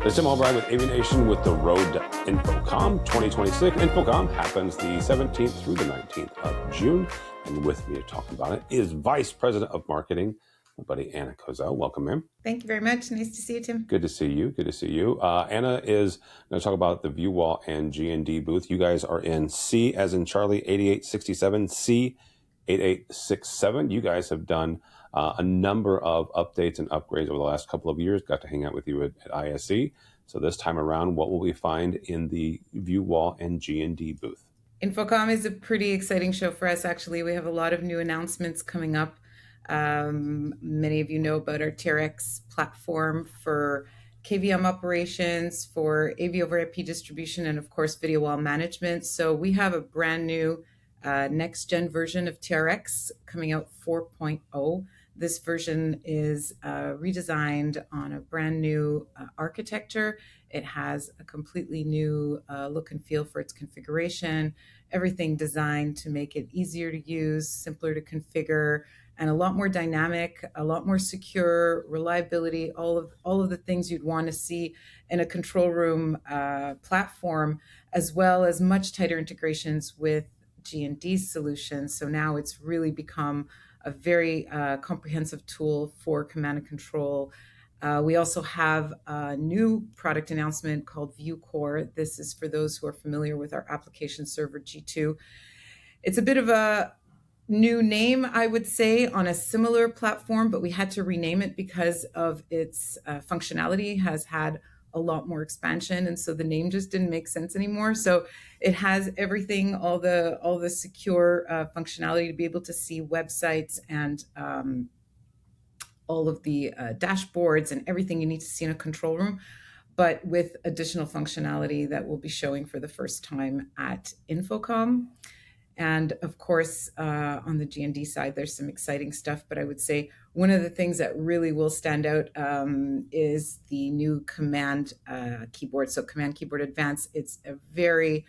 It's Tim Albright with AVNation with the Road to InfoComm 2026. InfoComm happens the 17th through the 19th of June. And with me to talk about it is Vice President of Marketing, my buddy Anna Kozel. Welcome, ma'am. Thank you very much. Nice to see you, Tim. Good to see you. Good to see you. Anna is going to talk about the VuWall and G&D booth. You guys are in C as in Charlie 8867, C 8867. You guys have done a number of updates and upgrades over the last couple of years. Got to hang out with you at ISE. So this time around, what will we find in the VuWall and G&D booth? InfoComm is a pretty exciting show for us, actually. We have a lot of new announcements coming up. Many of you know about our TRX platform for KVM operations, for AV over IP distribution, and of course, video wall management. So we have a brand new next-gen version of TRX coming out 4.0. This version is redesigned on a brand new architecture. It has a completely new look and feel for its configuration, everything designed to make it easier to use, simpler to configure, and a lot more dynamic, a lot more secure, reliability, all of the things you'd want to see in a control room platform, as well as much tighter integrations with G&D solutions. So now it's really become a very comprehensive tool for command and control. We also have a new product announcement called VuCore. This is for those who are familiar with our application server G2. It's a bit of a new name, I would say, on a similar platform, but we had to rename it because of its functionality has had a lot more expansion, and so the name just didn't make sense anymore. So it has everything, all the secure functionality to be able to see websites and all of the dashboards and everything you need to see in a control room, but with additional functionality that we'll be showing for the first time at InfoComm. And of course, on the G&D side, there's some exciting stuff. But I would say one of the things that really will stand out is the new command keyboard. So Command Keyboard Advanced, it's a very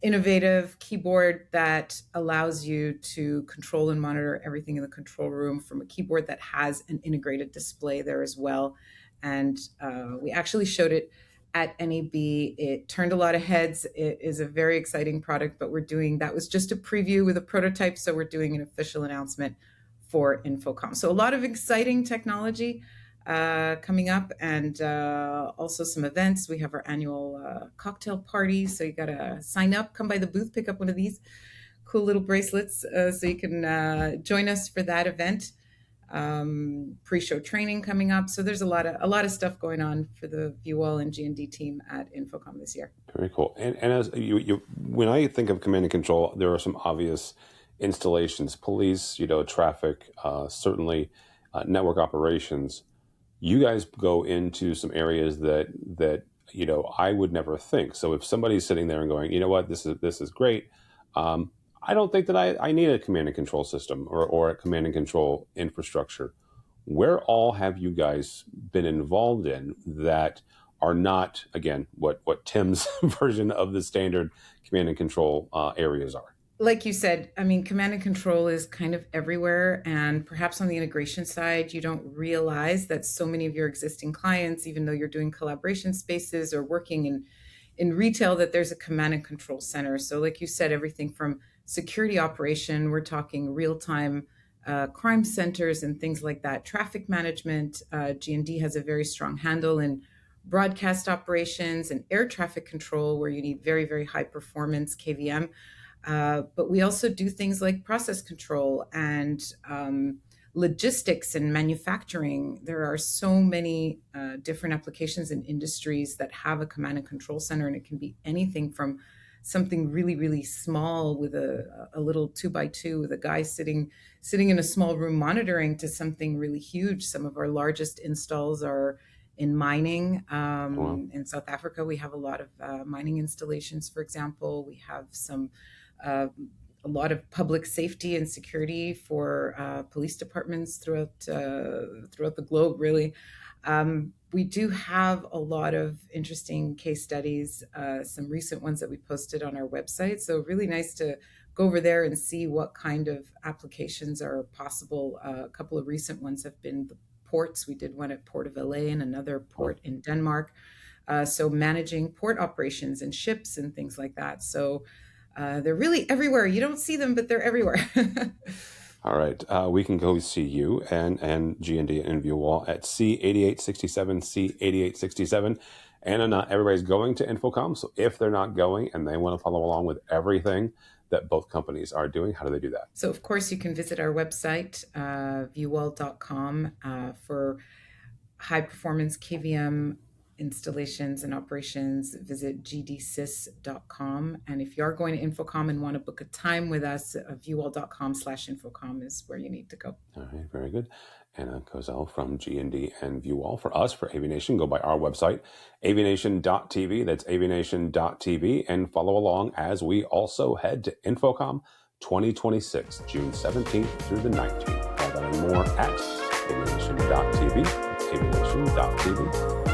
innovative keyboard that allows you to control and monitor everything in the control room from a keyboard that has an integrated display there as well. And we actually showed it at NAB. It turned a lot of heads. It is a very exciting product, but that was just a preview with a prototype, so we're doing an official announcement for InfoComm. So a lot of exciting technology coming up, and also some events. We have our annual cocktail party, so you gotta sign up, come by the booth, pick up one of these cool little bracelets so you can join us for that event. Pre-show training coming up. So there's a lot of stuff going on for the VuWall and G&D team at InfoComm this year. Very cool. And as you when I think of command and control, there are some obvious installations: police, traffic, certainly network operations. You guys go into some areas that I would never think. So if somebody's sitting there and going, you know what, this is great. I don't think that I need a command and control system or a command and control infrastructure. Where all have you guys been involved in that are not, again, what Tim's version of the standard command and control areas are? Like you said, I mean, command and control is kind of everywhere. And perhaps on the integration side, you don't realize that so many of your existing clients, even though you're doing collaboration spaces or working in retail, that there's a command and control center. So like you said, everything from security operation, we're talking real-time crime centers and things like that. Traffic management, G&D has a very strong handle in broadcast operations and air traffic control, where you need very, very high performance KVM. But we also do things like process control and logistics and manufacturing. There are so many different applications and industries that have a command and control center, and it can be anything from something really, really small with a little 2x2 with a guy sitting in a small room monitoring to something really huge. Some of our largest installs are in mining. Wow. In South Africa, we have a lot of mining installations, for example. We have a lot of public safety and security for police departments throughout the globe, really. We do have a lot of interesting case studies, some recent ones that we posted on our website. So really nice to go over there and see what kind of applications are possible. A couple of recent ones have been the ports. We did one at Port of LA and another port in Denmark. So managing port operations and ships and things like that. So they're really everywhere. You don't see them, but they're everywhere. All right. We can go see you and G&D and VuWall at C8867, C8867. Anna, not everybody's going to InfoComm. So if they're not going and they want to follow along with everything that both companies are doing, how do they do that? So, of course, you can visit our website, VuWall.com, for high performance KVM installations and operations. Visit gdsys.com. And if you are going to InfoComm and want to book a time with us, VuWall.com/InfoComm is where you need to go. All right, very good. Anna Kozel from G&D and VuWall. For us, for AVNation, go by our website, avnation.tv. That's avnation.tv. And follow along as we also head to InfoComm 2026, June 17th through the 19th. All that and more at avnation.tv. It's avnation.tv.